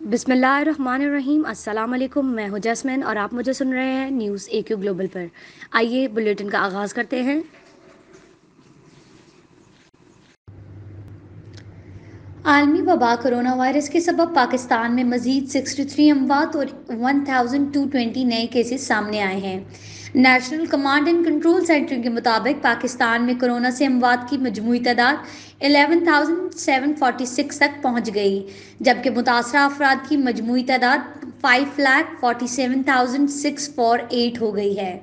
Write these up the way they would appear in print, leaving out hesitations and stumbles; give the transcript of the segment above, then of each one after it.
बिस्मिल्लाहिर्रहमानिर्रहीम। अस्सलाम वालेकुम। मैं हूं जैस्मिन और आप मुझे सुन रहे हैं न्यूज़ AQ ग्लोबल पर। आइए बुलेटिन का आगाज़ करते हैं। आलमी वबा कोरोना वायरस के सबब पाकिस्तान में मज़ीद 63 अमवात और 1220 नए केसेस सामने आए हैं। National command and control centre के मुताबिक पाकिस्तान में कोरोना से अमवात की मजमूई तादाद 11,746 तक पहुँच गई, जबकि मुतासरा अफराद की मजमूई तादाद 5,47,648 हो गई है।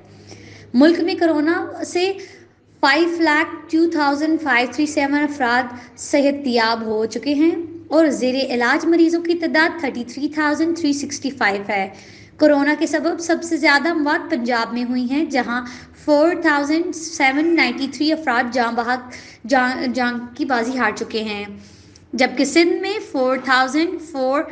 मुल्क में कोरोना से 5,02,537 अफराद सेहतयाब हो चुके हैं और ज़ेरे इलाज मरीजों की तादाद 33,365 है। कोरोना के सबब सबसे ज़्यादा अमवात पंजाब में हुई हैं, जहां 4,793 अफराद जान की बाजी हार चुके हैं, जबकि सिंध में 4,004,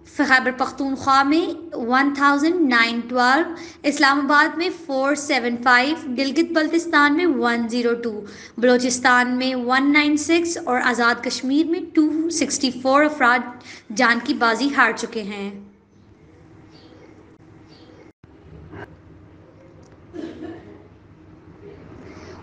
खैबर पख्तूनख्वा में 1,912, इस्लामाबाद में 475, गिलगित बल्तिस्तान में 102, बलोचिस्तान में 196 और आज़ाद कश्मीर में 264 अफराद जान की बाजी हार चुके हैं।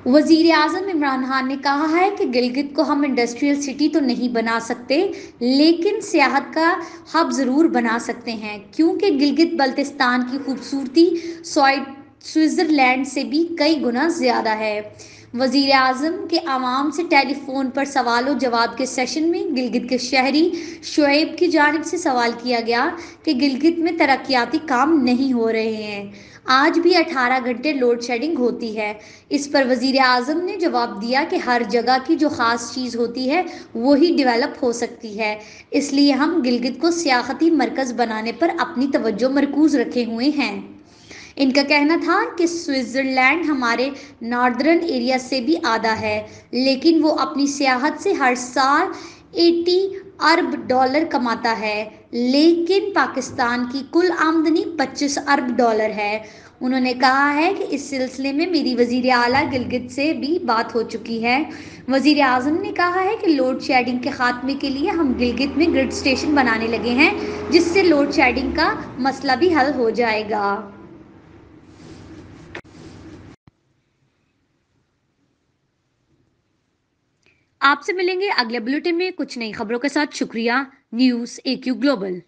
वज़ीर आज़म इमरान खान ने कहा है कि गिलगित को हम इंडस्ट्रियल सिटी तो नहीं बना सकते, लेकिन सियाहत का हब ज़रूर बना सकते हैं, क्योंकि गिलगित बल्तिस्तान की खूबसूरती स्विट्ज़रलैंड से भी कई गुना ज़्यादा है। वज़ीर आज़म के आवाम से टेलीफोन पर सवाल जवाब के सेशन में गिलगित के शहरी शुएब की जानिब से सवाल किया गया कि गिलगित में तरक्याती काम नहीं हो रहे हैं, आज भी 18 घंटे लोड शेडिंग होती है। इस पर वज़ीर आज़म ने जवाब दिया कि हर जगह की जो ख़ास चीज़ होती है वही डेवलप हो सकती है, इसलिए हम गिलगित को सियाहती मरकज़ बनाने पर अपनी तवज्जो मरकूज़ रखे हुए हैं। इनका कहना था कि स्विट्ज़रलैंड हमारे नॉर्दर्न एरिया से भी आधा है, लेकिन वो अपनी सियाहत से हर साल 80 अरब डॉलर कमाता है, लेकिन पाकिस्तान की कुल आमदनी 25 अरब डॉलर है। उन्होंने कहा है कि इस सिलसिले में मेरी वज़ीर आला गिलगित से भी बात हो चुकी है। वज़ीर आज़म ने कहा है कि लोड शेडिंग के खात्मे के लिए हम गिलगित में ग्रिड स्टेशन बनाने लगे हैं, जिससे लोड शेडिंग का मसला भी हल हो जाएगा। आपसे मिलेंगे अगले बुलेटिन में कुछ नई खबरों के साथ। शुक्रिया। News AQ global.